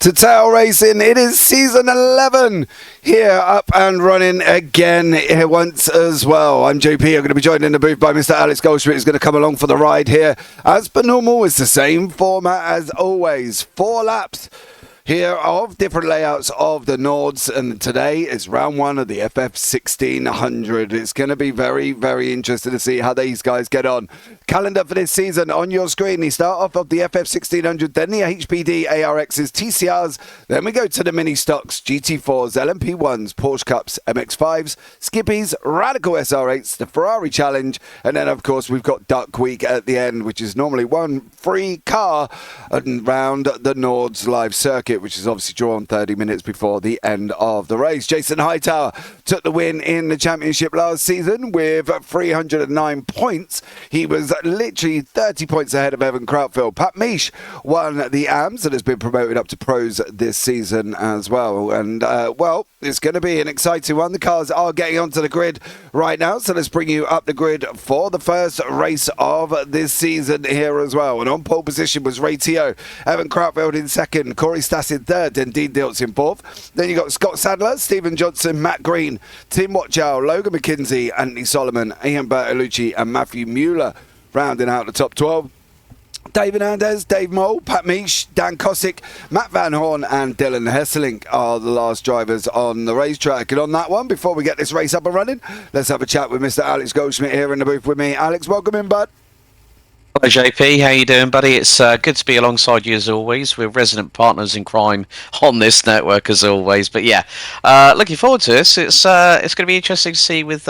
to Tail Racing. It is season 11 here, up and running again here once as well. I'm JP. I'm going to be joined in the booth by Mr. Alex Goldschmidt, who's going to come along for the ride here. As per normal, it's the same format as always. 4 laps here of different layouts of the Nords, and today is round 1 of the FF1600. It's going to be very, very interesting to see how these guys get on. Calendar for this season on your screen. We start off of the FF1600, then the HPD ARXs, TCRs, then we go to the mini stocks, GT4s, LMP1s, Porsche Cups, MX5s, Skippies, Radical SR8s, the Ferrari Challenge, and then of course we've got Duck Week at the end, which is normally one free car around the Nords live circuit, which is obviously drawn 30 minutes before the end of the race. Jason Hightower took the win in the championship last season with 309 points. He was literally 30 points ahead of Evan Krautfeld. Pat Misch won the AMS and has been promoted up to pros this season as well. And, well, it's going to be an exciting one. The cars are getting onto the grid right now, so let's bring you up the grid for the first race of this season here as well. And on pole position was Ray Teo, Evan Krautfeld in second, Corey Stas in third, and Dean Diltz in fourth. Then you got Scott Sadler, Stephen Johnson, Matt Green, Tim Watchow, Logan McKenzie, Anthony Solomon, Ian Bertolucci, and Matthew Mueller rounding out the top 12. David Andes, Dave Mole, Pat Misch, Dan Kosick, Matt Van Horn and Dylan Hesselink are the last drivers on the racetrack. And on that one, before we get this race up and running, let's have a chat with Mr. Alex Goldschmidt here in the booth with me. Alex, welcome in, bud. Hello JP, how you doing, buddy? It's good to be alongside you as always. We're resident partners in crime on this network as always. But yeah, looking forward to this. It's going to be interesting to see with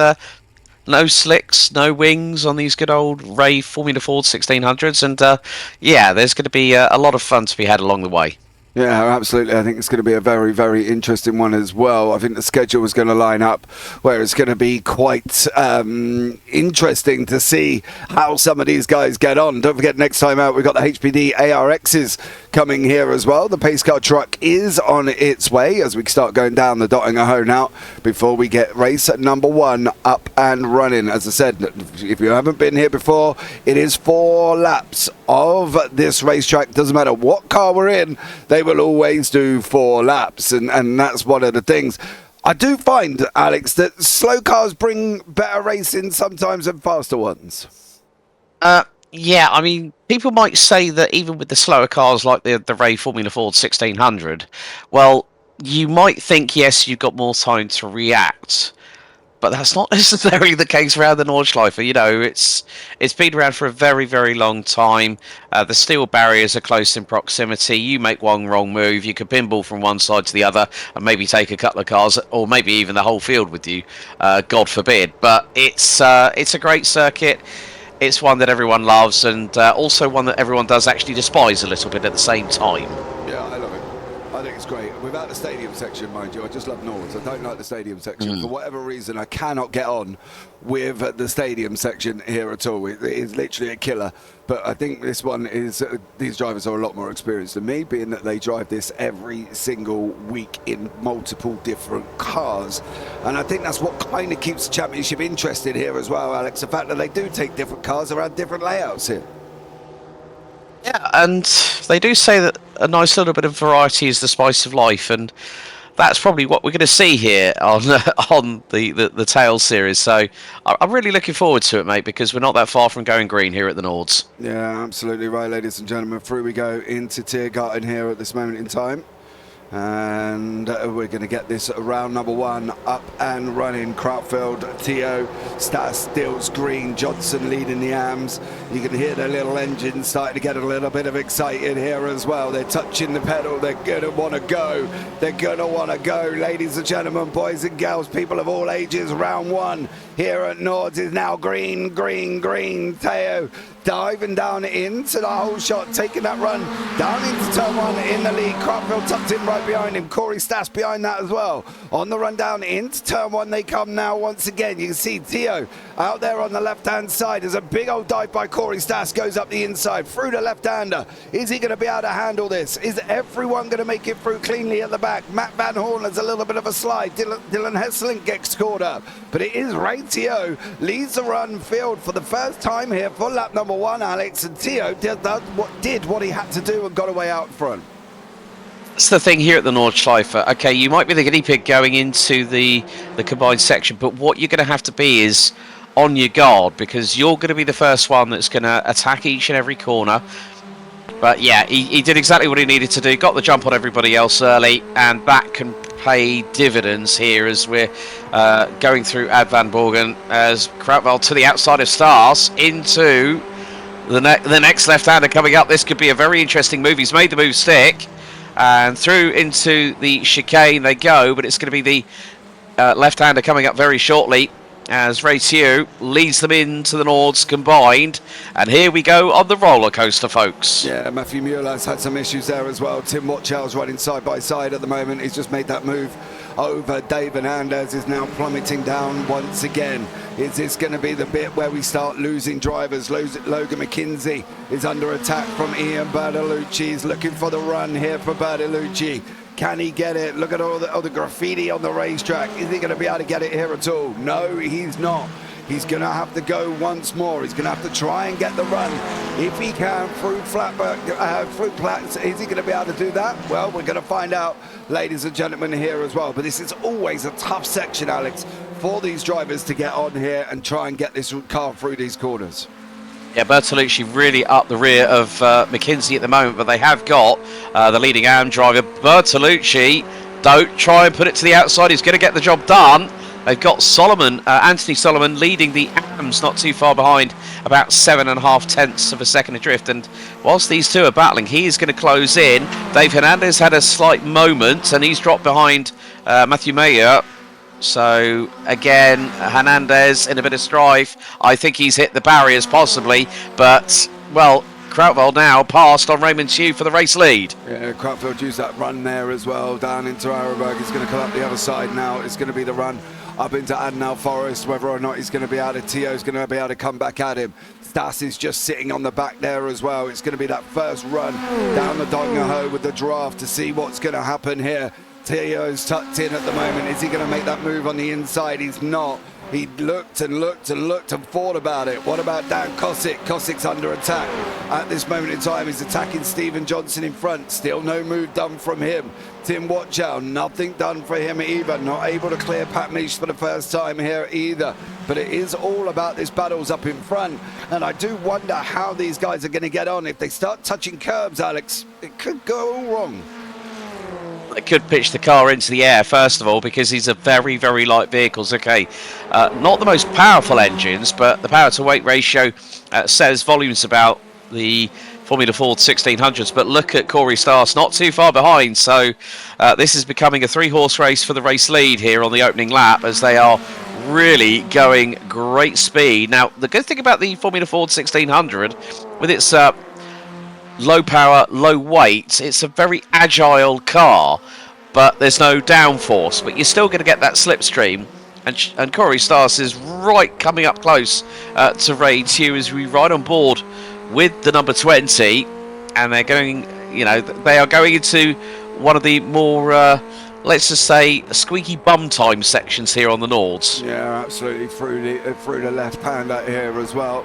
no slicks, no wings on these good old Ray Formula Ford 1600s, and yeah, there's going to be a lot of fun to be had along the way. Yeah, absolutely. I think it's going to be a very, very interesting one as well. I think the schedule is going to line up where it's going to be quite interesting to see how some of these guys get on. Don't forget, next time out, we've got the HPD ARXs coming here as well. The pace car truck is on its way as we start going down the Dottinger now before we get race number 1 up and running. As I said, if you haven't been here before, it is 4 laps of this racetrack. Doesn't matter what car we're in, they will always do 4 laps, and that's one of the things. I do find, Alex, that slow cars bring better racing sometimes than faster ones. Yeah, I mean, people might say that even with the slower cars like the Ray Formula Ford 1600, well, you might think, yes, you've got more time to react, but that's not necessarily the case around the Nordschleife. You know, it's been around for a very, very long time. The steel barriers are close in proximity. You make one wrong move, you can pinball from one side to the other and maybe take a couple of cars, or maybe even the whole field with you, God forbid. But it's a great circuit. It's one that everyone loves, and also one that everyone does actually despise a little bit at the same time. Yeah, I love it. I think it's great. Without the stadium section, mind you, I just love Nords. I don't like the stadium section. For whatever reason, I cannot get on with the stadium section here at all. It is literally a killer. But I think this one is, these drivers are a lot more experienced than me, being that they drive this every single week in multiple different cars. And I think that's what kind of keeps the championship interesting here as well, Alex. The fact that they do take different cars around different layouts here. Yeah, and they do say that a nice little bit of variety is the spice of life, and that's probably what we're going to see here on the Tail series. So I'm really looking forward to it, mate, because we're not that far from going green here at the Nords. Yeah, absolutely right, ladies and gentlemen. Through we go into Tiergarten here at this moment in time. And we're going to get this round number 1 up and running. Krautfeld, Teo, Stas, Diltz, Green, Johnson leading the AMs. You can hear the little engine starting to get a little bit of excited here as well. They're touching the pedal. They're going to want to go. They're going to want to go. Ladies and gentlemen, boys and girls, people of all ages, round 1 here at Nords is now green, green, green. Teo diving down into the whole shot, taking that run down into turn 1 in the lead. Krautfeld tucked in right behind him. Corey Stas behind that as well. On the run down into turn 1 they come now once again. You can see Teo out there on the left-hand side. There's a big old dive by Corey Stas, goes up the inside through the left-hander. Is he going to be able to handle this? Is everyone going to make it through cleanly at the back? Matt Van Horn has a little bit of a slide. Dylan Hesselink gets caught up. But it is Ray Teo leads the run field for the first time here for lap number 1, Alex. And Teo did what he had to do and got away out front. That's the thing here at the Nordschleife. Okay, you might be the guinea pig going into the combined section, but what you're going to have to be is on your guard, because you're going to be the first one that's going to attack each and every corner. But yeah, he did exactly what he needed to do, got the jump on everybody else early, and that can pay dividends here as we're going through Ad Van Borgen, as Krautwald to the outside of Stars into the next left-hander coming up. This could be a very interesting move. He's made the move stick, and through into the chicane they go, but it's going to be the left-hander coming up very shortly, as Ray Tew leads them into the Nords combined. And here we go on the roller coaster, folks. Yeah, Matthew Mueller's had some issues there as well. Tim Watchell's running side by side at the moment. He's just made that move over. Dave Hernandez is now plummeting down once again. Is this going to be the bit where we start losing drivers? Logan McKinsey is under attack from Ian Bertolucci. He's looking for the run here for Bertolucci. Can he get it? Look at all the graffiti on the racetrack. Is he going to be able to get it here at all? No, he's not. He's going to have to go once more. He's going to have to try and get the run. If he can, through Flats, is he going to be able to do that? Well, we're going to find out, ladies and gentlemen, here as well. But this is always a tough section, Alex, for these drivers to get on here and try and get this car through these corners. Yeah, Bertolucci really up the rear of McKinsey at the moment, but they have got the leading AM driver. Bertolucci, don't try and put it to the outside. He's going to get the job done. They've got Solomon, Anthony Solomon, leading the AMs not too far behind, about 7.5 tenths of a second adrift. And whilst these two are battling, he is going to close in. Dave Hernandez had a slight moment, and he's dropped behind Matthew Mayer. So again, Hernandez in a bit of strife. I think he's hit the barriers possibly, but well, Krautwald now passed on Raymond Tew for the race lead. Yeah, Krautwald used that run there as well, down into Araberg. He's going to come up the other side now. It's going to be the run up into Adenau Forest. Whether or not he's going to be able to, Teo's going to be able to come back at him. Stas is just sitting on the back there as well. It's going to be that first run down the Dongaho with the draft to see what's going to happen here. Teo's tucked in at the moment. Is he going to make that move on the inside? He's not. He looked and looked and looked and thought about it. What about Dan Kosick? Kosick's under attack at this moment in time. He's attacking Stephen Johnson in front. Still no move done from him. Tim Watchow, nothing done for him either. Not able to clear Pat Misch for the first time here either. But it is all about this battles up in front. And I do wonder how these guys are going to get on. If they start touching curbs, Alex, it could go all wrong. They could pitch the car into the air, first of all, because these are very, very light vehicles. Okay, not the most powerful engines, but the power-to-weight ratio says volumes about the Formula Ford 1600s. But look at Corey Stas, not too far behind. So this is becoming a three-horse race for the race lead here on the opening lap, as they are really going great speed. Now, the good thing about the Formula Ford 1600, with its low power, low weight, it's a very agile car, but there's no downforce, but you're still going to get that slipstream. And Corey Stas is right coming up close to Ray Tew as we ride on board with the number 20, and they're going, you know, they are going into one of the more let's just say squeaky bum time sections here on the Nords. Yeah, absolutely, through the left hander here as well.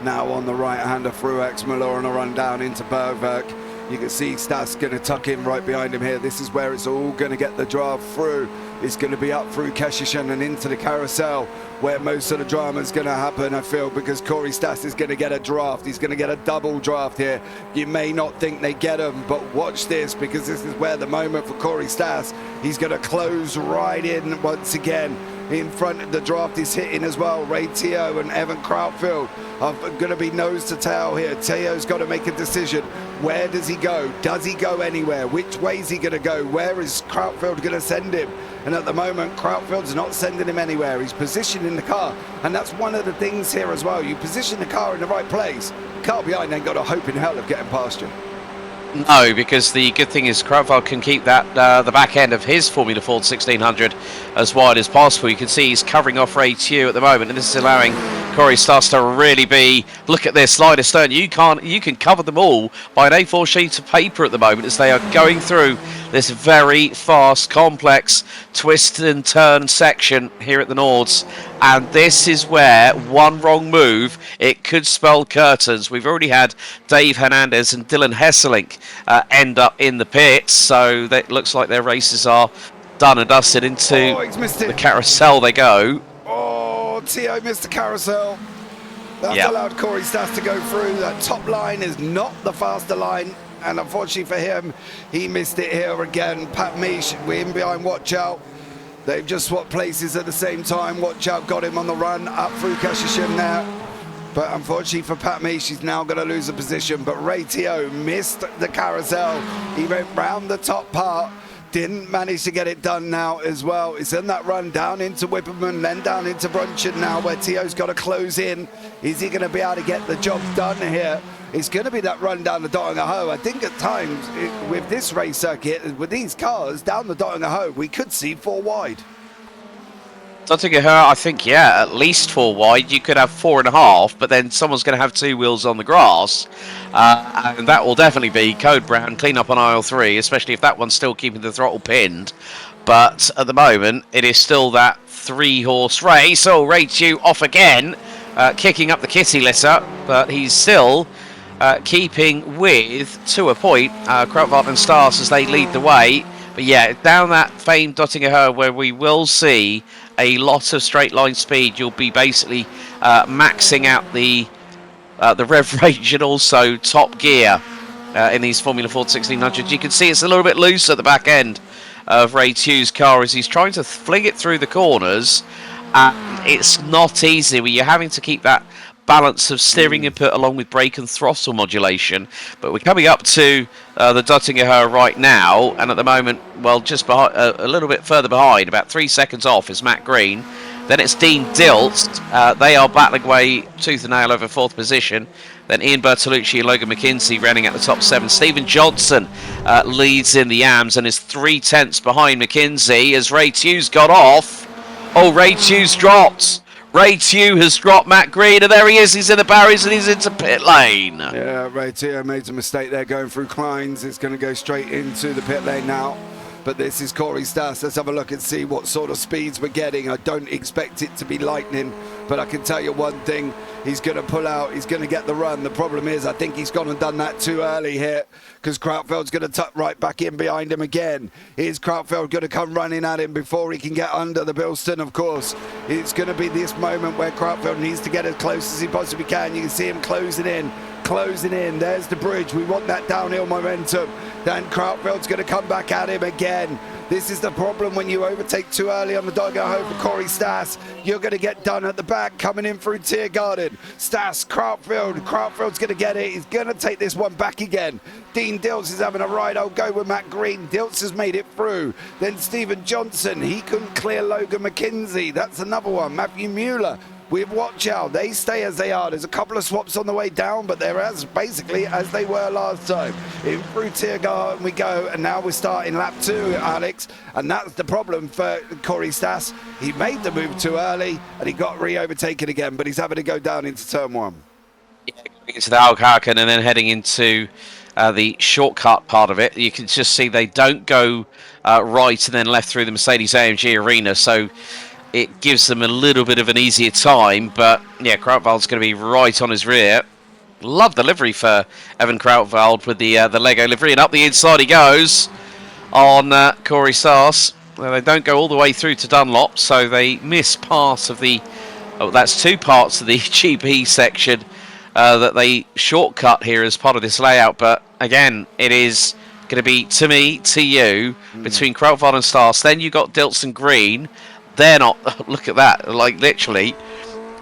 Now on the right hander through Exmoor on a run down into Bergwerk. You can see Stas going to tuck in right behind him here. This is where it's all going to get the draft through. It's going to be up through Keshishan and into the carousel, where most of the drama is going to happen, I feel, because Corey Stas is going to get a draft. He's going to get a double draft here. You may not think they get him, but watch this, because this is where the moment for Corey Stas. He's going to close right in once again. In front of the draft is hitting as well. Ray Teo and Evan Krautfield are going to be nose to tail here. Teo's got to make a decision. Where does he go? Does he go anywhere? Which way is he going to go? Where is Krautfield going to send him? And at the moment, Krautfield's not sending him anywhere. He's positioning the car. And that's one of the things here as well. You position the car in the right place. The car behind ain't got a hope in hell of getting past you. No, because the good thing is Krautwald can keep that the back end of his Formula Ford 1600 as wide as possible. You can see he's covering off Ray Tew at the moment, and this is allowing Corey Stas to really be, look at this, slide astern. You can cover them all by an A4 sheet of paper at the moment as they are going through this very fast, complex twist and turn section here at the Nords. And this is where one wrong move, it could spell curtains. We've already had Dave Hernandez and Dylan Hesselink end up in the pits, so it looks like their races are done and dusted. Into the carousel they go. Oh, Tio missed the carousel. That's allowed Corey Stas to go through. That top line is not the faster line, and unfortunately for him, he missed it here again. Pat Misch, we're in behind Watch Out. They've just swapped places at the same time. Watch Out got him on the run, up through Kashishim now. But unfortunately for Pat Misch, he's now going to lose a position. But Ray Tio missed the carousel. He went round the top part. Didn't manage to get it done now as well. It's in that run down into Whipperman, then down into Brunchen now, where Tio's got to close in. Is he going to be able to get the job done here? It's going to be that run down the Dottingahoe. I think at times, with this race circuit, with these cars down the Dottingahoe, we could see 4 wide. Dottingahoe, I think, yeah, at least 4 wide. You could have 4.5, but then someone's going to have 2 wheels on the grass. And that will definitely be Code Brown, clean up on aisle 3, especially if that one's still keeping the throttle pinned. But at the moment, it is still that 3-horse race. Oh, Ray Tew off again, kicking up the kitty litter, but he's still keeping with, to a point, Krautwald and Stars as they lead the way. But yeah, down that famed Dottingahoe where we will see a lot of straight line speed, you'll be basically maxing out the rev range and also top gear in these Formula Ford 1600s. You can see it's a little bit loose at the back end of Ray Tew's car as he's trying to fling it through the corners. It's not easy where you're having to keep that balance of steering input along with brake and throttle modulation. But we're coming up to the Dottingahoe right now, and at the moment, well, just behind, a little bit further behind, about 3 seconds off, is Matt Green. Then it's Dean Dilst. They are battling away tooth and nail over 4th position. Then Ian Bertolucci and Logan McKinsey running at the top 7. Stephen Johnson leads in the AMS and is 3/10 behind McKinsey as Ray Tew's got off. Oh, Ray Tew's dropped. Ray Tew has dropped Matt Green, and there he is. He's in the barriers and he's into pit lane. Yeah, Ray Tew made a mistake there going through Kleins. It's going to go straight into the pit lane now. But this is Corey Stas. Let's have a look and see what sort of speeds we're getting. I don't expect it to be lightning, but I can tell you one thing. He's going to pull out. He's going to get the run. The problem is I think he's gone and done that too early here because Krautfeld's going to tuck right back in behind him again. Is Krautfeld going to come running at him before he can get under the Bilston? Of course, it's going to be this moment where Krautfeld needs to get as close as he possibly can. You can see him closing in. There's the bridge. We want that downhill momentum. Then Krautfeld's going to come back at him again. This is the problem when you overtake too early on the Dottingahoe for Corey Stas. You're going to get done at the back coming in through Tiergarten. Stas, Krautfeld's going to get it. He's going to take this one back again. Dean Dilts is having a ride. I'll go with Matt Green. Dilts has made it through. Then Stephen Johnson. He couldn't clear Logan McKinsey. That's another one. Matthew Mueller. With Watch Out, they stay as they are. There's a couple of swaps on the way down, but they're basically as they were last time. In through Tiergarten we go, and now we're starting lap 2, Alex. And that's the problem for Corey Stas. He made the move too early, and he got re-overtaken again, but he's having to go down into turn 1. Yeah, going into the Algarken and then heading into the shortcut part of it. You can just see they don't go right and then left through the Mercedes-AMG arena, so it gives them a little bit of an easier time, but yeah, Krautwald's going to be right on his rear. Love the livery for Evan Krautwald with the Lego livery, and up the inside he goes on Corey Stas. Well, they don't go all the way through to Dunlop, so they miss part of the, that's 2 parts of the GP section that they shortcut here as part of this layout, but again, it is going to be to me, to you, between Krautwald and Stas. Then you got Dilts and Green. They're not, look at that, like literally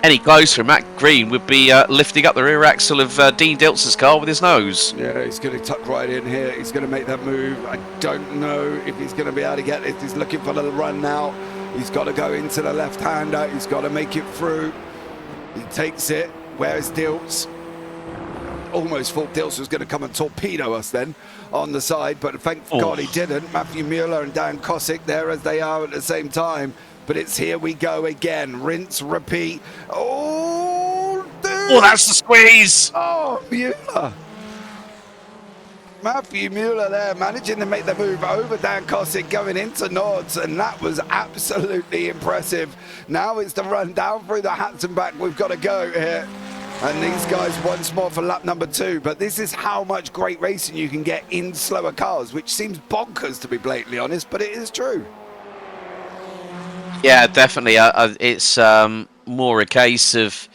any closer. Matt Green would be lifting up the rear axle of Dean Dilts' car with his nose. Yeah, he's going to tuck right in here. He's going to make that move. I don't know if he's going to be able to get it. He's looking for the run now. He's got to go into the left-hander. He's got to make it through. He takes it. Where's Dilts? Almost thought Dilts was going to come and torpedo us then on the side, but thank God he didn't. Matthew Mueller and Dan Kosick there as they are at the same time. But it's here we go again. Rinse, repeat. Oh, dude. Oh, that's the squeeze. Oh, Mueller. Matthew Mueller there managing to make the move over Dan Kosick going into Nords, and that was absolutely impressive. Now it's the run down through the hats and back. We've got to go here. And these guys once more for lap number 2. But this is how much great racing you can get in slower cars, which seems bonkers to be blatantly honest, but it is true. Yeah, definitely. It's more a case of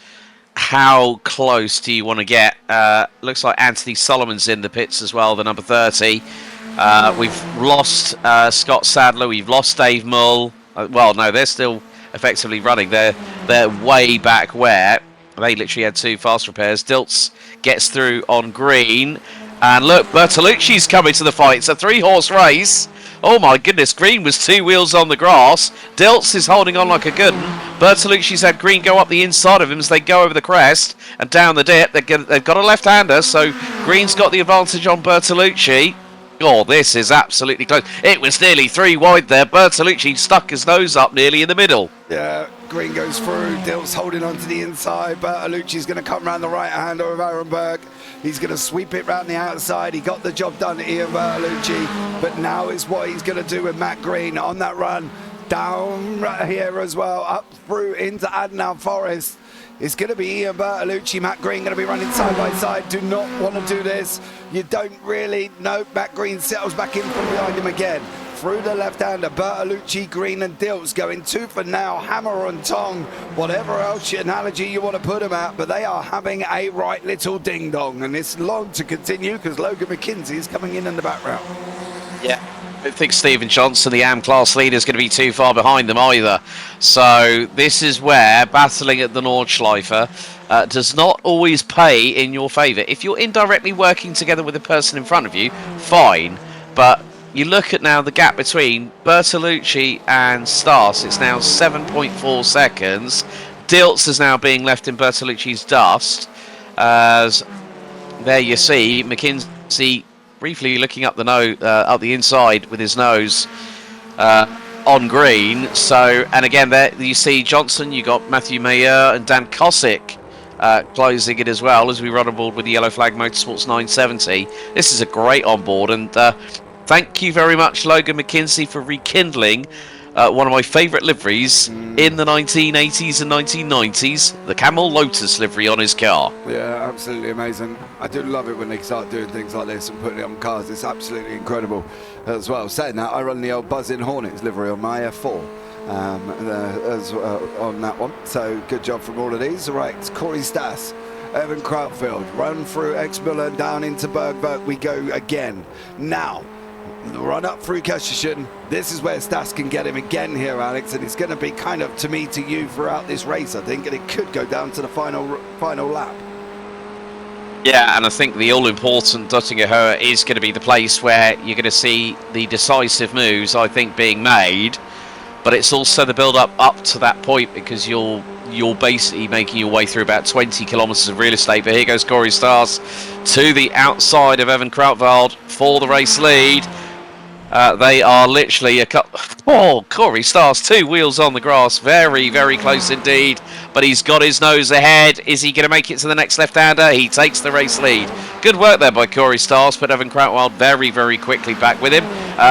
how close do you want to get. Looks like Anthony Solomon's in the pits as well, the number 30. We've lost Scott Sadler. We've lost Dave Mull. Well, no, they're still effectively running. They're way back where they literally had 2 fast repairs. Dilts gets through on green. And look, Bertolucci's coming to the fight. It's a 3-horse race. Oh my goodness, Green was 2 wheels on the grass. Dilts is holding on like a good one. Bertolucci's had Green go up the inside of him as they go over the crest and down the dip. They've got a left-hander, so Green's got the advantage on Bertolucci. Oh, this is absolutely close. It was nearly 3 wide there. Bertolucci stuck his nose up nearly in the middle. Yeah, Green goes through. Dilts holding on to the inside. Bertolucci's going to come round the right-hander of Arenberg. He's going to sweep it round the outside. He got the job done to Ian Bertolucci, but now is what he's going to do with Matt Green on that run. Down right here as well, up through into Adenauer Forest. It's going to be Ian Bertolucci, Matt Green going to be running side by side. Do not want to do this. You don't really know. Matt Green settles back in from behind him again. Through the left-hander, Bertolucci, Green and Dilts going 2 for now, hammer and tong, whatever else analogy you want to put them at, but they are having a right little ding-dong, and it's long to continue because Logan McKenzie is coming in the background. Yeah. I don't think Stephen Johnson, the AM class leader, is going to be too far behind them either. So this is where battling at the Nordschleife does not always pay in your favour. If you're indirectly working together with the person in front of you, fine, but you look at now the gap between Bertolucci and Stas. It's now 7.4 seconds. Dilts is now being left in Bertolucci's dust. As there you see, McKinsey briefly looking up the inside with his nose on green. So, and again, there you see Johnson. You got Matthew Mayer and Dan Kosick closing it as well as we run aboard with the Yellow Flag Motorsports 970. This is a great onboard, and thank you very much, Logan McKenzie, for rekindling one of my favourite liveries in the 1980s and 1990s, the Camel Lotus livery on his car. Yeah, absolutely amazing. I do love it when they start doing things like this and putting it on cars. It's absolutely incredible as well. Saying that, I run the old Buzzing Hornets livery on my F4 on that one. So good job from all of these. All right, it's Corey Stas. Evan Krautfeld, run through X-Miller and down into Bergberg. We go again. Now, the run up through Kestishin. This is where Stas can get him again here, Alex, and it's going to be kind of to me to you throughout this race, I think, and it could go down to the final lap. Yeah, and I think the all-important Duttinger is going to be the place where you're going to see the decisive moves, I think, being made. But it's also the build-up up to that point, because you're basically making your way through about 20 kilometres of real estate. But here goes Corey Stars to the outside of Evan Krautwald for the race lead. They are literally a couple. Oh, Corey Stars, 2 wheels on the grass. Very, very close indeed. But he's got his nose ahead. Is he going to make it to the next left-hander? He takes the race lead. Good work there by Corey Stars. Put Evan Krautwald very, very quickly back with him.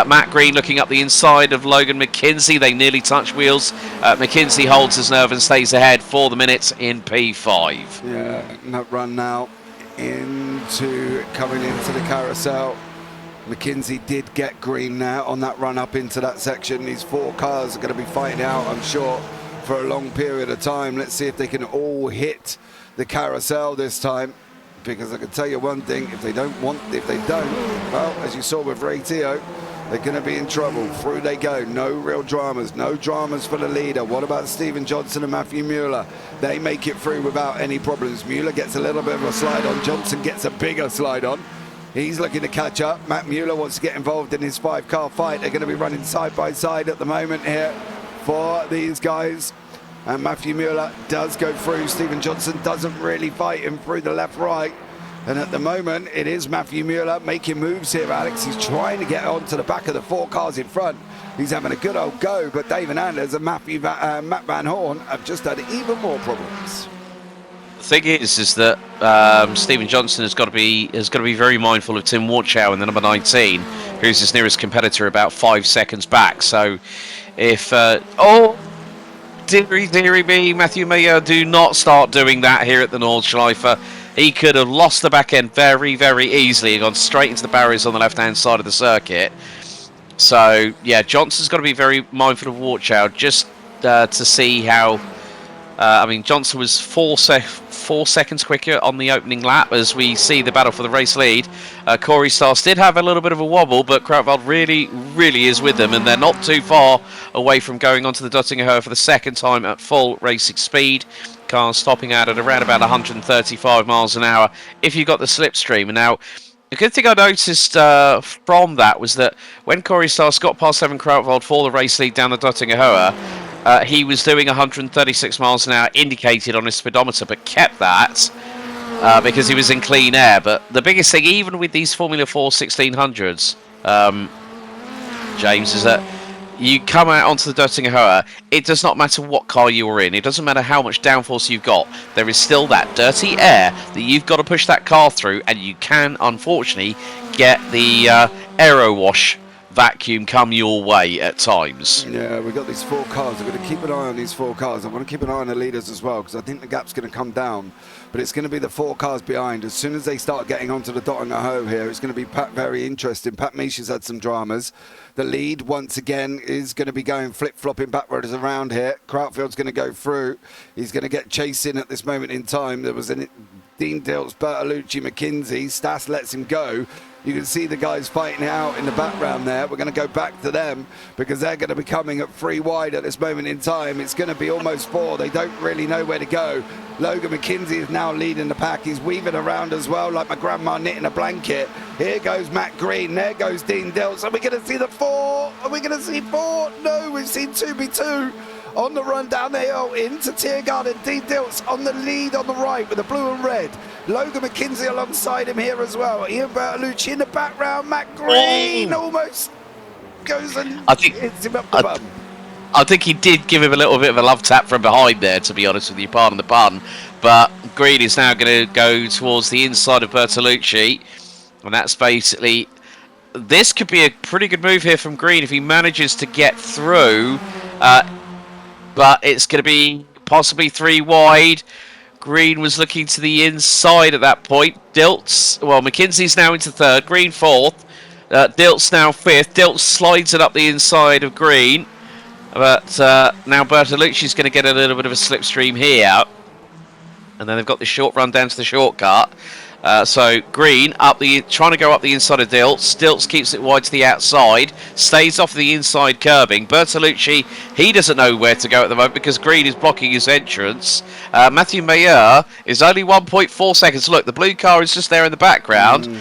Matt Green looking up the inside of Logan McKenzie. They nearly touch wheels. McKenzie holds his nerve and stays ahead for the minutes in P5. Yeah, that run now coming into the carousel. McKenzie did get green now on that run up into that section. These 4 cars are going to be fighting out, I'm sure, for a long period of time. Let's see if they can all hit the carousel this time, because I can tell you one thing, if they don't, well, as you saw with Ray Teo, they're going to be in trouble. Through they go. No real dramas. No dramas for the leader. What about Stephen Johnson and Matthew Mueller? They make it through without any problems. Mueller gets a little bit of a slide on. Johnson gets a bigger slide on. He's looking to catch up. Matt Mueller wants to get involved in his 5-car fight. They're going to be running side by side at the moment here for these guys. And Matthew Mueller does go through. Stephen Johnson doesn't really fight him through the left-right. And at the moment, it is Matthew Mueller making moves here, Alex. He's trying to get onto the back of the 4 cars in front. He's having a good old go, but David Anders and Matt Van Horn have just had even more problems. The thing is that Stephen Johnson has got to be very mindful of Tim Warchow in the number 19, who's his nearest competitor, about 5 seconds back. So, if dearie me, Matthew Mayer, do not start doing that here at the Nordschleife. He could have lost the back end very, very easily and gone straight into the barriers on the left-hand side of the circuit. So, yeah, Johnson's got to be very mindful of Warchow just to see how... I mean, Johnson was 4 seconds quicker on the opening lap as we see the battle for the race lead. Corey Stas did have a little bit of a wobble, but Krautwald really, really is with them, and they're not too far away from going onto the Duttinger for the second time at full racing speed. Cars stopping out at around about 135 miles an hour if you got the slipstream. And now, the good thing I noticed from that was that when Corey Stas got past Evan Krautwald for the race lead down the Duttinger he was doing 136 miles an hour indicated on his speedometer, but kept that because he was in clean air. But the biggest thing, even with these Formula 4 1600s, James, is that you come out onto the Duttinger, it does not matter what car you are in. It doesn't matter how much downforce you've got. There is still that dirty air that you've got to push that car through, and you can, unfortunately, get the aero wash vacuum come your way at times. Yeah, we've got these 4 cars. I'm going to keep an eye on these 4 cars. I want to keep an eye on the leaders as well, because I think the gap's going to come down. But it's going to be the 4 cars behind. As soon as they start getting onto the dot and the hoe here, it's going to be very interesting. Pat Misha's had some dramas. The lead, once again, is going to be going flip-flopping backwards around here. Krautfeld's going to go through. He's going to get chasing at this moment in time. There was Dean Diltz, Bertolucci, McKinsey. Stas lets him go. You can see the guys fighting out in the background there. We're going to go back to them because they're going to be coming at 3 wide at this moment in time. It's going to be almost 4. They don't really know where to go. Logan McKinsey is now leading the pack. He's weaving around as well like my grandma knitting a blanket. Here goes Matt Green. There goes Dean Diltz. Are we going to see the 4? Are we going to see 4? No, we've seen 2B2. On the run down the hill into Tiergarten. Dean Diltz on the lead on the right with the blue and red. Logan McKinsey alongside him here as well. Ian Bertolucci in the background. Matt Green almost goes and hits him up the bum. I think he did give him a little bit of a love tap from behind there, to be honest with you, pardon the pun. But Green is now going to go towards the inside of Bertolucci. And that's basically... This could be a pretty good move here from Green if he manages to get through. But it's going to be possibly 3 wide. Green was looking to the inside at that point. McKinsey's now into 3rd. Green 4th. Diltz now 5th. Diltz slides it up the inside of Green. But now Bertolucci's going to get a little bit of a slipstream here. And then they've got the short run down to the shortcut. So Green trying to go up the inside of Diltz. Diltz keeps it wide to the outside, stays off the inside curbing. Bertolucci, he doesn't know where to go at the moment because Green is blocking his entrance. Matthew Mayer is only 1.4 seconds. Look, the blue car is just there in the background.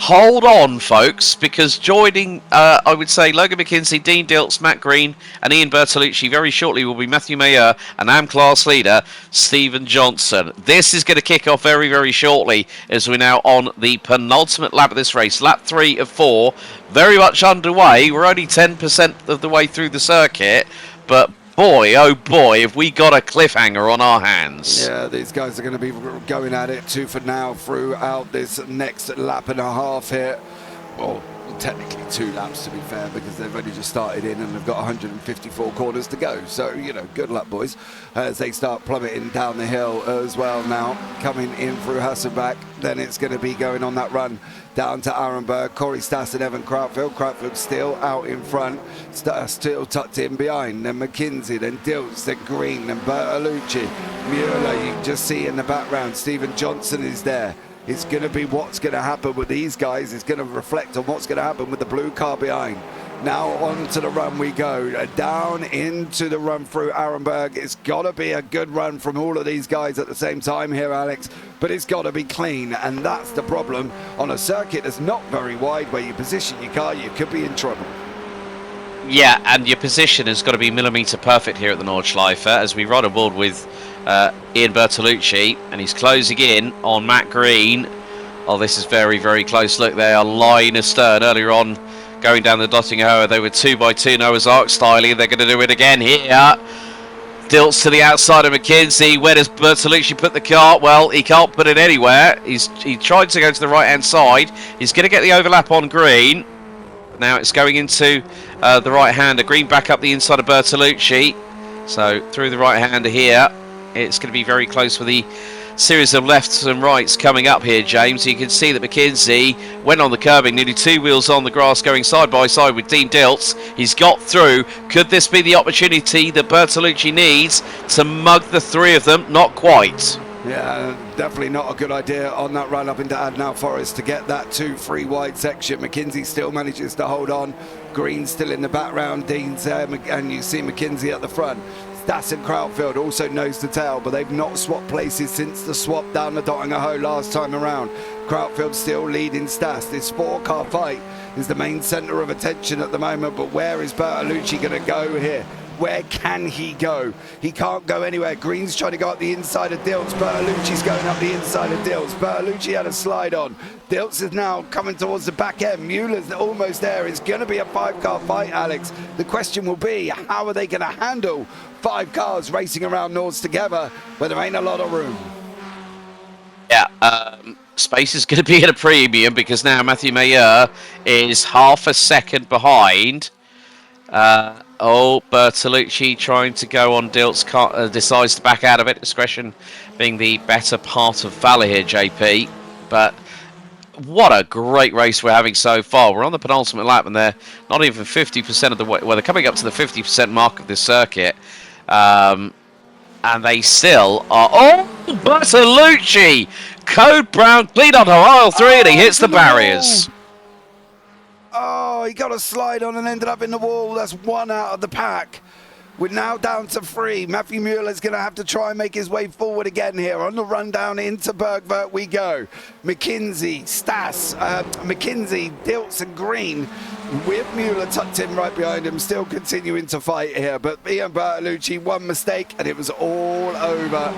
Hold on, folks, because joining, I would say, Logan McKinsey, Dean Diltz, Matt Green, and Ian Bertolucci very shortly will be Matthew Mayer and AM class leader Stephen Johnson. This is going to kick off very, very shortly as we're now on the penultimate lap of this race, lap 3 of 4. Very much underway. We're only 10% of the way through the circuit, but boy, oh boy, have we got a cliffhanger on our hands. Yeah, these guys are going to be going at it tooth and nail throughout this next lap and a half here. Well, technically 2 laps to be fair, because they've only just started in and they've got 154 corners to go. So, you know, good luck, boys, as they start plummeting down the hill as well now. Coming in through Hasselbach, then it's going to be going on that run down to Arenberg. Corey Stas and Evan Krautfeld. Krautfeld still out in front, still tucked in behind. Then McKinsey, then Diltz, then Green, then Bertolucci. Mueller, you can just see in the background. Stephen Johnson is there. It's going to be what's going to happen with these guys. It's going to reflect on what's going to happen with the blue car behind. Now on to the run we go. Down into the run through Arenberg. It's got to be a good run from all of these guys at the same time here, Alex. But it's got to be clean. And that's the problem. On a circuit that's not very wide where you position your car, you could be in trouble. Yeah, and your position has got to be millimetre perfect here at the Nordschleife as we ride aboard with Ian Bertolucci, and he's closing in on Matt Green. Oh, this is very, very close. Look, they are line astern. Earlier on, going down the Dotting Hour, they were 2x2 Noah's Ark styling. They're going to do it again here. Dilts to the outside of McKenzie. Where does Bertolucci put the car? Well, he can't put it anywhere. He tried to go to the right-hand side. He's going to get the overlap on green. Now it's going into the right-hander. Green back up the inside of Bertolucci. So through the right-hander here. It's going to be very close for the series of lefts and rights coming up here, James. You can see that McKenzie went on the curbing, nearly 2 wheels on the grass, going side by side with Dean Dilts. He's got through. Could this be the opportunity that Bertolucci needs to mug the three of them? Not quite. Yeah, definitely not a good idea on that run up into Adnow Forest to get that 2-3 wide section. McKenzie still manages to hold on. Green's still in the background. Dean's there, and you see McKenzie at the front. Stas and Krautfeld also nose to tail, but they've not swapped places since the swap down the Dottinger last time around. Krautfeld still leading Stas. This 4-car fight is the main centre of attention at the moment, but where is Bertolucci going to go here? Where can he go? He can't go anywhere. Green's trying to go up the inside of Dilts. Bertolucci's going up the inside of Dilts. Bertolucci had a slide on. Dilts is now coming towards the back end. Mueller's almost there. It's going to be a 5-car fight, Alex. The question will be, how are they going to handle 5 cars racing around Nords together where there ain't a lot of room? Yeah, space is going to be at a premium because now Matthew Mayer is half a second behind. Bertolucci trying to go on Dilts, decides to back out of it. Discretion being the better part of valour here, JP. But what a great race we're having so far. We're on the penultimate lap and they're not even 50% of the way. Well, they're coming up to the 50% mark of this circuit. And they still are... Oh, Bertolucci! Code Brown clean onto aisle 3 and he hits the barriers. Oh, he got a slide on and ended up in the wall. That's 1 out of the pack. We're now down to 3. Matthew Mueller's going to have to try and make his way forward again here. On the run down into Bergvert we go. McKenzie, Stas, McKenzie, Dilts and Green with Mueller tucked in right behind him, still continuing to fight here. But Ian Bertolucci, one mistake and it was all over.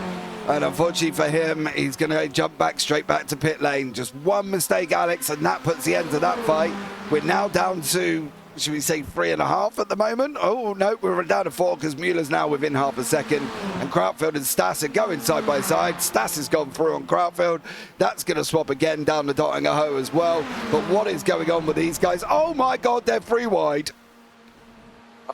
And unfortunately for him, he's going to jump back straight back to pit lane. Just one mistake, Alex, and that puts the end to that fight. We're now down to, should we say, 3.5 at the moment? Oh, no, we're down to 4 because Mueller's now within half a second. And Krautfeld and Stas are going side by side. Stas has gone through on Krautfeld. That's going to swap again down the Dottinger Hoe as well. But what is going on with these guys? Oh, my God, they're 3 wide.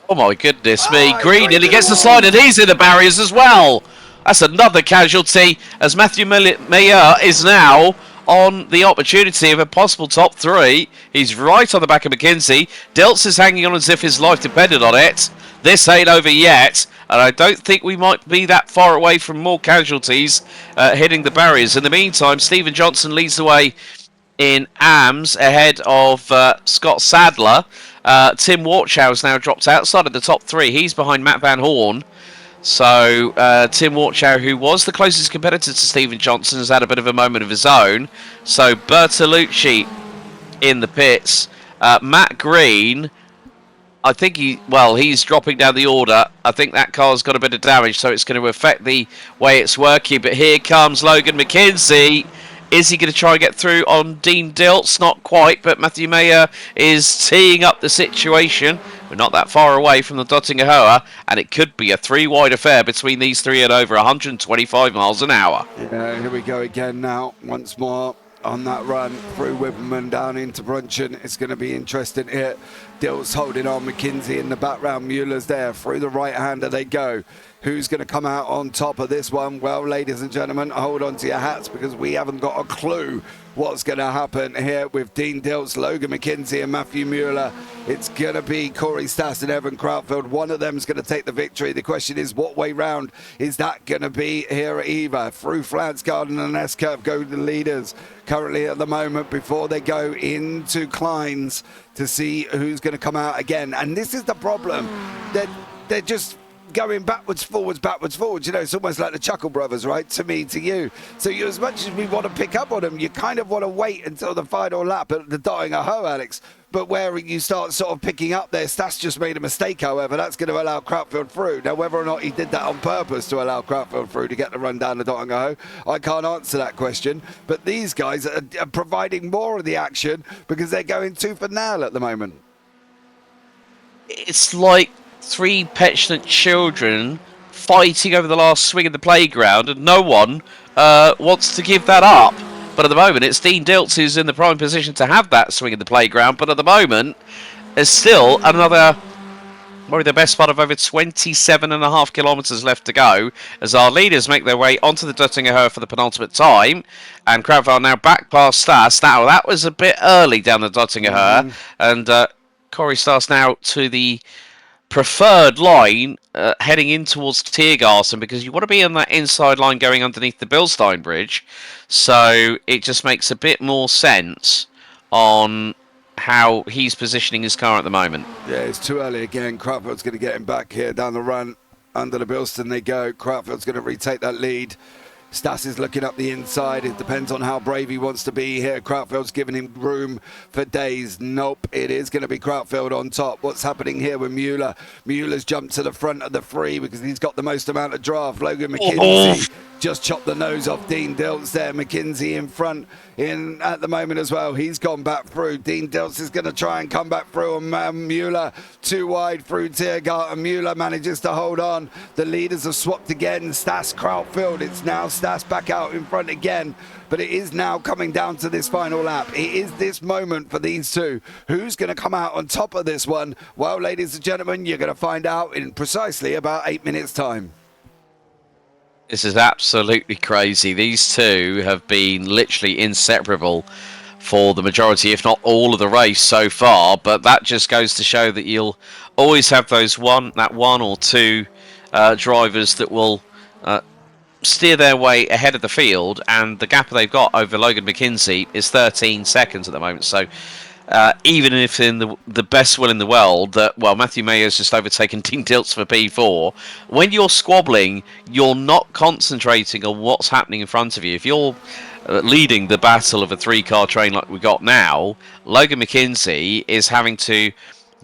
Oh, my goodness me. Green, and he gets the slide, and he's in the barriers as well. That's another casualty as Matthew Mayer is now on the opportunity of a possible top 3. He's right on the back of McKenzie. Dilts is hanging on as if his life depended on it. This ain't over yet, and I don't think we might be that far away from more casualties hitting the barriers. In the meantime, Stephen Johnson leads the way in AMS ahead of Scott Sadler. Tim Warchow has now dropped outside of the top 3. He's behind Matt Van Horn. So Tim Warchow, who was the closest competitor to Stephen Johnson, has had a bit of a moment of his own. So Bertolucci in the pits. Matt Green, I think he's dropping down the order. I think that car's got a bit of damage, so it's going to affect the way it's working. But here comes Logan McKenzie. Is he going to try and get through on Dean Dilts? Not quite, but Matthew Mayer is teeing up the situation. We're not that far away from the Dottinger Hoe, and it could be a 3-wide affair between these 3 at over 125 miles an hour. Yeah, here we go again now, once more on that run through Wibberman down into Bruncheon. It's going to be interesting here. Dilts holding on, McKenzie in the background, Mueller's there. Through the right-hander they go. Who's going to come out on top of this one? Well, ladies and gentlemen, hold on to your hats because we haven't got a clue what's going to happen here with Dean Dilts, Logan McKenzie and Matthew Mueller. It's going to be Corey Stas and Evan Krautfeld. One of them is going to take the victory. The question is, what way round is that going to be here at Eva? Through Flansgarden and S-Curve go the leaders currently at the moment before they go into Kleins to see who's going to come out again. And this is the problem. They're just going backwards, forwards. You know, it's almost like the Chuckle Brothers, right? To me, to you. So you, as much as we want to pick up on them, you kind of want to wait until the final lap at the Dottinger Hoe, Alex. But where you start sort of picking up there, Stas just made a mistake, however. That's going to allow Krautfeld through. Now, whether or not he did that on purpose to allow Krautfeld through to get the run down the Dottinger Hoe, I can't answer that question. But these guys are providing more of the action because they're going tooth and nail at the moment. It's like 3 petulant children fighting over the last swing in the playground, and no one wants to give that up. But at the moment, it's Dean Dilts who's in the prime position to have that swing in the playground. But at the moment, there's still another, probably the best part of over 27.5 kilometres left to go as our leaders make their way onto the Duttinger for the penultimate time. And Krautwald now back past Stas. Now, that was a bit early down the Duttinger and Corey Stas now to the preferred line heading in towards Tiergarten, because you want to be on that inside line going underneath the Bilstein Bridge. So it just makes a bit more sense on how he's positioning his car at the moment. Yeah, it's too early again. Krautfeld's going to get him back here down the run. Under the Bilston they go. Krautfeld's going to retake that lead. Stas is looking up the inside. It depends on how brave he wants to be here. Krautfeld's giving him room for days. Nope, it is going to be Krautfeld on top. What's happening here with Mueller? Mueller's jumped to the front of the free because he's got the most amount of draft. Logan McKenzie just chopped the nose off Dean Dilts there. McKenzie in front in at the moment as well. He's gone back through. Dean Dilts is going to try and come back through, and Mueller too wide through Tiergarten. Mueller manages to hold on. The leaders have swapped again. Stas, Krautfeld. It's now Stas back out in front again, but it is now coming down to this final lap. It is this moment for these two. Who's going to come out on top of this one? Well, ladies and gentlemen, you're going to find out in precisely about 8 minutes time. This is absolutely crazy. These two have been literally inseparable for the majority, if not all, of the race so far. But that just goes to show that you'll always have that one or two drivers that will steer their way ahead of the field, and the gap they've got over Logan McKenzie is 13 seconds at the moment. So even if in the best will in the world that, well, Matthew Mayer's just overtaken Dean Dilts for P4, when you're squabbling, you're not concentrating on what's happening in front of you. If you're leading the battle of a three-car train like we got now, Logan McKenzie is having to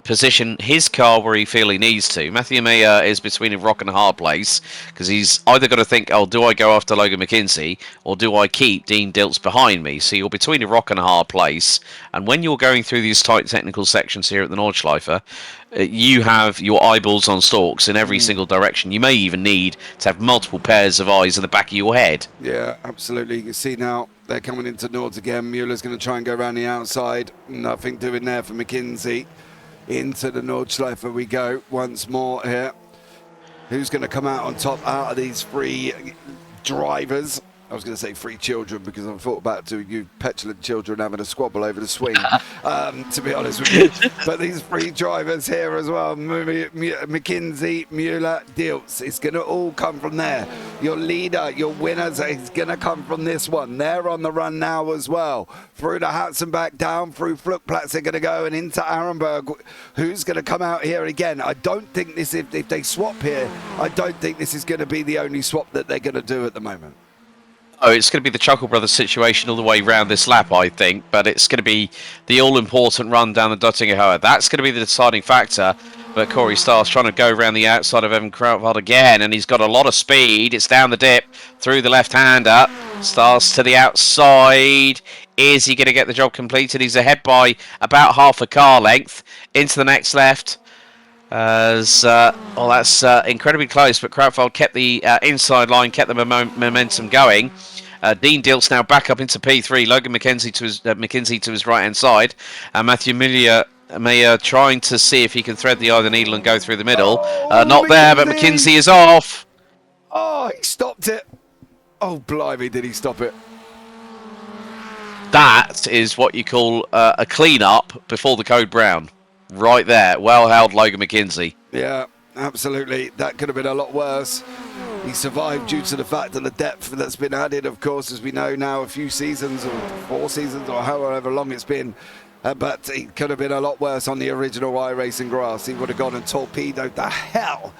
position his car where he feels he needs to. Matthew Mayer is between a rock and a hard place because he's either got to think, oh, do I go after Logan McKenzie or do I keep Dean Dilts behind me? So you're between a rock and a hard place, and when you're going through these tight technical sections here at the Nordschleife, you have your eyeballs on stalks in every single direction. You may even need to have multiple pairs of eyes in the back of your head. Yeah, absolutely. You can see now they're coming into Nords again. Mueller's going to try and go around the outside. Nothing doing there for McKenzie. Into the Nordschleife we go once more here. Who's going to come out on top out of these three drivers? I was going to say three children because I thought about you petulant children having a squabble over the swing, to be honest with you. But these three drivers here as well, McKenzie, Mueller, Dilts, it's going to all come from there. Your leader, your winners, is going to come from this one. They're on the run now as well. Through the Hatzenbach, down through Fluckplatz, they're going to go, and into Arenberg. Who's going to come out here again? I don't think this, if they swap here, I don't think this is going to be the only swap that they're going to do at the moment. Oh, it's going to be the Chuckle Brothers situation all the way around this lap, I think. But it's going to be the all-important run down the Duttinger. That's going to be the deciding factor. But Corey Starr's trying to go around the outside of Evan Krautwald again, and he's got a lot of speed. It's down the dip, through the left-hander. Starr's to the outside. Is he going to get the job completed? He's ahead by about half a car length. Into the next left. That's incredibly close, but Krautwald kept the inside line, kept the momentum going. Dean Dilts now back up into P3. Logan McKenzie to his right-hand side. Matthew Mayer trying to see if he can thread the eye of the needle and go through the middle. Not there, but McKenzie is off. Oh, he stopped it. Oh, blimey, did he stop it? That is what you call a clean-up before the code brown. Right there. Well held, Logan McKenzie. Yeah, absolutely. That could have been a lot worse. He survived due to the fact of the depth that's been added, of course, as we know now, a few seasons or 4 seasons or however long it's been. But it could have been a lot worse on the original iRacing grass. He would have gone and torpedoed the hell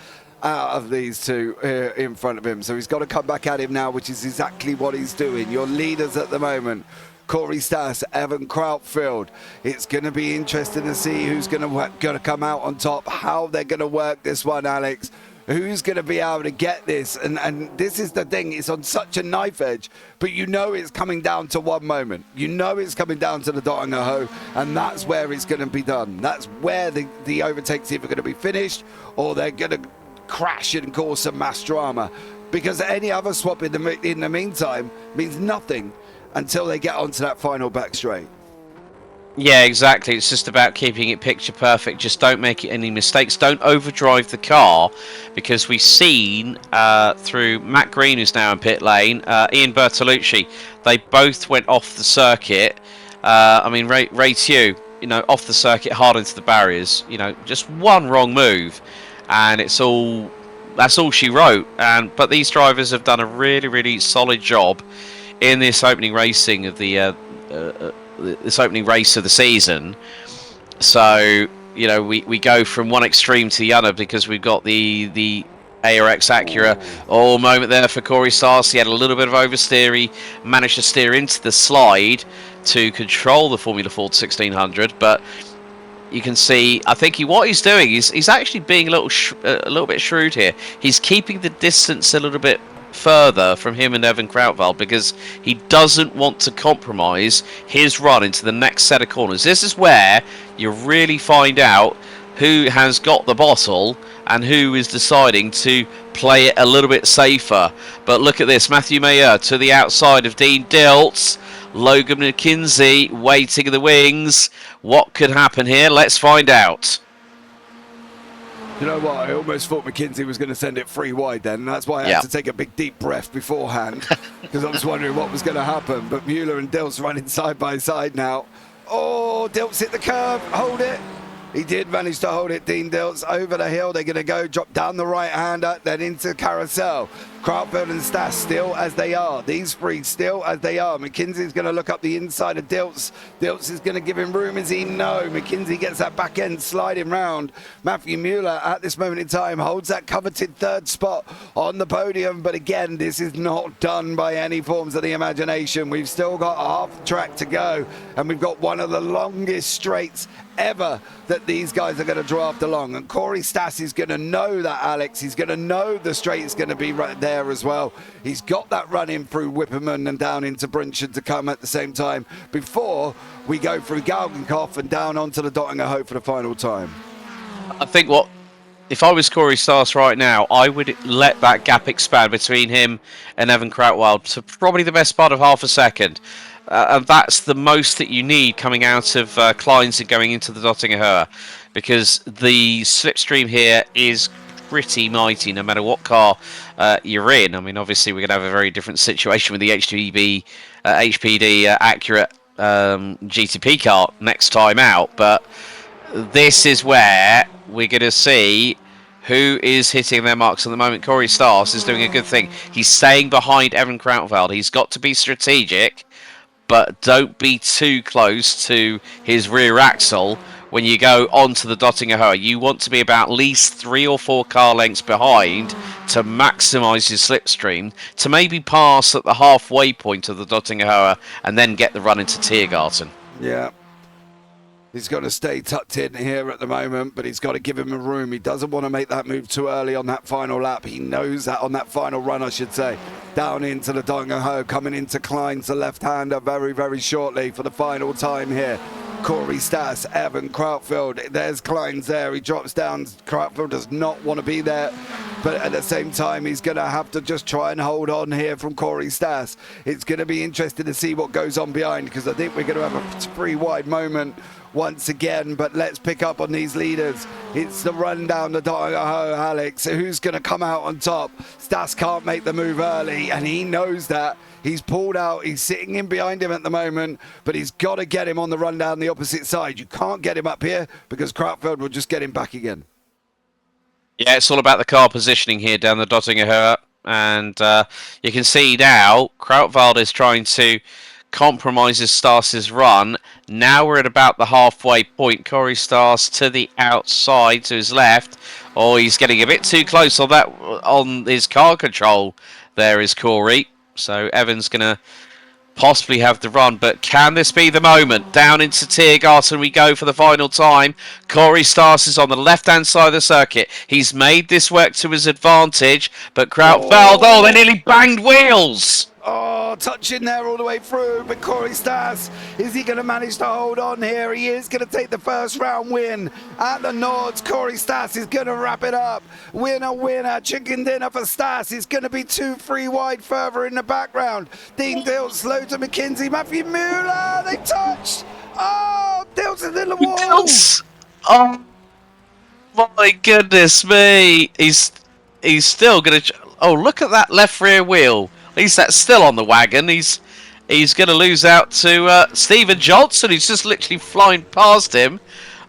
out of these two in front of him. So he's got to come back at him now, which is exactly what he's doing. Your leaders at the moment, Corey Stas, Evan Krautfeld. It's going to be interesting to see who's going to come out on top, how they're going to work this one, Alex. Who's going to be able to get this? And this is the thing, it's on such a knife edge, but you know it's coming down to one moment. You know it's coming down to the Dottinger Ho, and that's where it's going to be done. That's where the overtake's either going to be finished or they're going to crash and cause some mass drama, because any other swap in the meantime means nothing until they get onto that final back straight. Yeah, exactly. It's just about keeping it picture perfect. Just don't make any mistakes. Don't overdrive the car, because we've seen through Matt Green, who's now in pit lane, Ian Bertolucci, they both went off the circuit. I mean, Ray Tew, off the circuit, hard into the barriers. Just one wrong move, and that's all she wrote. But these drivers have done a really, really solid job in this opening racing of this opening race of the season. So we go from one extreme to the other, because we've got the ARX Acura. Moment there for Corey Stas. He had a little bit of oversteer. He managed to steer into the slide to control the Formula Ford 1600, but you can see, I think what he's doing is he's actually being a little bit shrewd here. He's keeping the distance a little bit further from him and Evan Krautwald, because he doesn't want to compromise his run into the next set of corners. This is where you really find out who has got the bottle and who is deciding to play it a little bit safer. But look at this, Matthew Mayer to the outside of Dean Diltz. Logan McKenzie waiting in the wings. What could happen here? Let's find out. You know what? I almost thought McKenzie was going to send it 3 wide then. That's why I had to take a big deep breath beforehand, because I was wondering what was going to happen. But Mueller and Diltz running side by side now. Oh, Diltz hit the curb. Hold it. He did manage to hold it, Dean Diltz, over the hill. They're going to go drop down the right-hander, then into Carousel. Krautwald and Stas still as they are. These three still as they are. McKenzie's going to look up the inside of Diltz. Diltz is going to give him room. Is he? No. McKenzie gets that back end sliding round. Matthew Mueller at this moment in time holds that coveted 3rd spot on the podium. But again, this is not done by any forms of the imagination. We've still got half the track to go, and we've got one of the longest straights ever that these guys are going to draft along. And Corey Stas is going to know that, Alex. He's going to know the straight is going to be right there as well. He's got that run in through Whipperman and down into Brinchard to come at the same time before we go through Galgenkopf and down onto the Dottinger Hope for the final time. I think if I was Corey Stas right now, I would let that gap expand between him and Evan Krautwald to probably the best part of half a second. And that's the most that you need coming out of Kleins and going into the Dottinger Höhe, because the slipstream here is pretty mighty no matter what car you're in. I mean, obviously we're going to have a very different situation with the HPD Acura GTP car next time out, but this is where we're going to see who is hitting their marks at the moment. Corey Stas is doing a good thing. He's staying behind Evan Krautwald. He's got to be strategic, but don't be too close to his rear axle when you go onto the Dottinger Höhe. You want to be about at least 3 or 4 car lengths behind to maximise your slipstream, to maybe pass at the halfway point of the Dottinger Höhe and then get the run into Tiergarten. Yeah. He's got to stay tucked in here at the moment, but he's got to give him a room. He doesn't want to make that move too early on that final lap. He knows that on that final run, I should say. Down into the Dottinger Höhe, coming into Kleins, the left-hander, very, very shortly for the final time here. Corey Stas, Evan Krautwald. There's Kleins there. He drops down. Krautwald does not want to be there, but at the same time, he's going to have to just try and hold on here from Corey Stas. It's going to be interesting to see what goes on behind, because I think we're going to have a 3 wide moment once again. But let's pick up on these leaders. It's the run down the Dottinger Höhe, Alex. Who's going to come out on top? Stas can't make the move early, and he knows that. He's pulled out. He's sitting in behind him at the moment, but he's got to get him on the run down the opposite side. You can't get him up here, because Krautwald will just get him back again. Yeah, it's all about the car positioning here down the Dottinger Höhe, and you can see now Krautwald is trying to compromises Stas' run. Now we're at about the halfway point. Corey Stas to the outside, to his left. Oh, he's getting a bit too close on his car control. There is Corey. So Evan's going to possibly have the run, but can this be the moment? Down into Tiergarten we go for the final time. Corey Stas is on the left-hand side of the circuit. He's made this work to his advantage, but Krautwald, they nearly banged wheels. Oh, touching there all the way through, but Corey Stas, is he going to manage to hold on here? He is going to take the first round win at the Nords. Corey Stas is going to wrap it up. Winner, chicken dinner for Stas. It's going to be 2-3 wide further in the background. Dean Diltz, slow to McKinsey, Matthew Mueller, they touched. Oh, Diltz is in the wall. Diltz! Oh my goodness me! He's still going to... Oh, look at that left rear wheel. At least that's still on the wagon. He's going to lose out to Stephen Johnson, who's just literally flying past him.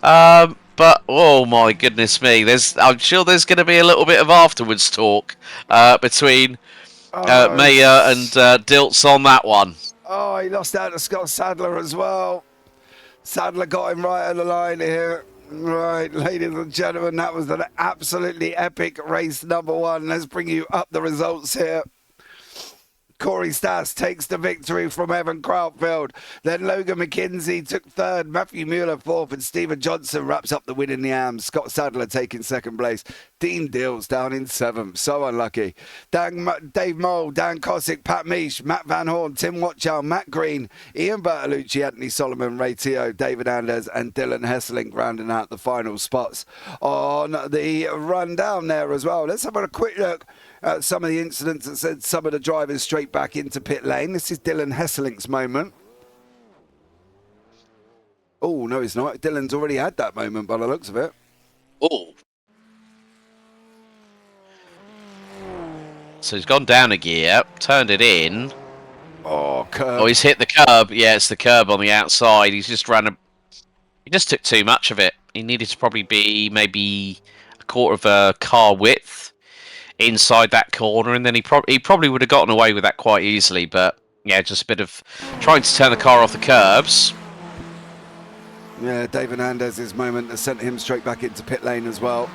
But oh my goodness me, I'm sure there's going to be a little bit of afterwards talk between Mayer and Diltz on that one. Oh, he lost out to Scott Sadler as well. Sadler got him right on the line here. Right, ladies and gentlemen, that was an absolutely epic race number 1. Let's bring you up the results here. Corey Stas takes the victory from Evan Krautfeld. Then Logan McKinsey took 3rd, Matthew Mueller 4th, and Stephen Johnson wraps up the win in the AMS. Scott Sadler taking 2nd place. Dean Dills down in 7th. So unlucky. Dave Mole, Dan Cosick, Pat Misch, Matt Van Horn, Tim Watchow, Matt Green, Ian Bertolucci, Anthony Solomon, Ray Teo, David Anders, and Dylan Hesselink rounding out the final spots on the rundown there as well. Let's have a quick look at some of the incidents that sent some of the drivers straight back into pit lane. This is Dylan Hesselink's moment. Oh, no, it's not. Dylan's already had that moment by the looks of it. Oh. So he's gone down a gear, turned it in. Oh, curb. Oh, he's hit the curb. Yeah, it's the curb on the outside. He's just He just took too much of it. He needed to probably be maybe a quarter of a car width inside that corner, and then he probably would have gotten away with that quite easily. But yeah, just a bit of trying to turn the car off the curbs. Yeah, David Anders' moment has sent him straight back into pit lane as well.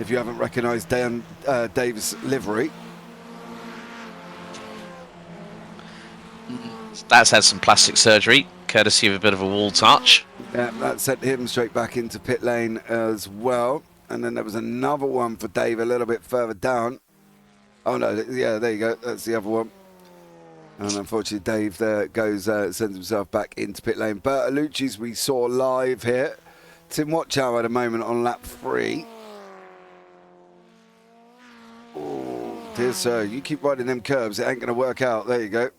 If you haven't recognised Dave's livery. That's had some plastic surgery, courtesy of a bit of a wall touch. Yeah, that sent him straight back into pit lane as well. And then there was another one for Dave a little bit further down. Oh no, yeah, there you go. That's the other one. And unfortunately, Dave there goes, sends himself back into pit lane. Bertolucci's we saw live here. Tim Watchow had a moment on lap 3. Oh, dear sir, you keep riding them curbs, it ain't going to work out. There you go.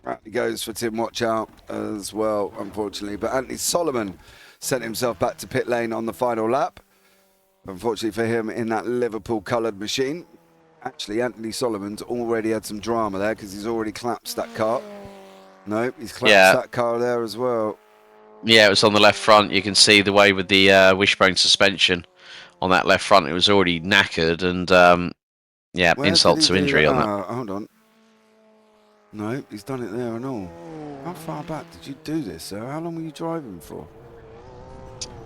Right, he goes for Tim Watchow as well, unfortunately. But Anthony Solomon sent himself back to pit lane on the final lap. Unfortunately for him, in that Liverpool-coloured machine. Actually, Anthony Solomon's already had some drama there because he's already collapsed that car. No, he's collapsed that car there as well. Yeah, it was on the left front. You can see the way with the wishbone suspension on that left front. It was already knackered, and yeah, insult to injury on that. Hold on. No, he's done it there and all. How far back did you do this, sir? How long were you driving for?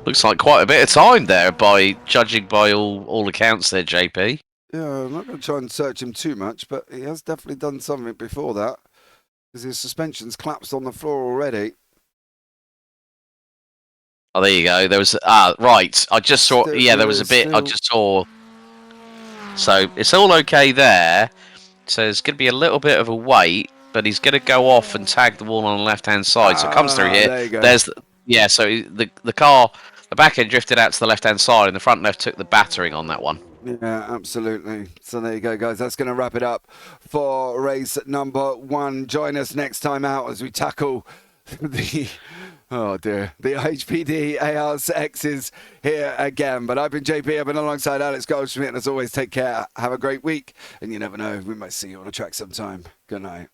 Looks like quite a bit of time there, by judging by all accounts there, JP. Yeah, I'm not going to try and search him too much, but he has definitely done something before that, because his suspension's collapsed on the floor already. Oh, there you go. There was right. I just saw. There was a bit. I just saw. So it's all okay there. So there's going to be a little bit of a wait, but he's going to go off and tag the wall on the left-hand side. So it comes through here. There you go. There's so the car, the back end drifted out to the left-hand side, and the front left took the battering on that one. Yeah, absolutely. So there you go, guys. That's going to wrap it up for race number 1. Join us next time out as we tackle the HPD ARSXs here again. But I've been JP. I've been alongside Alex Goldschmidt. And as always, take care. Have a great week. And you never know, we might see you on the track sometime. Good night.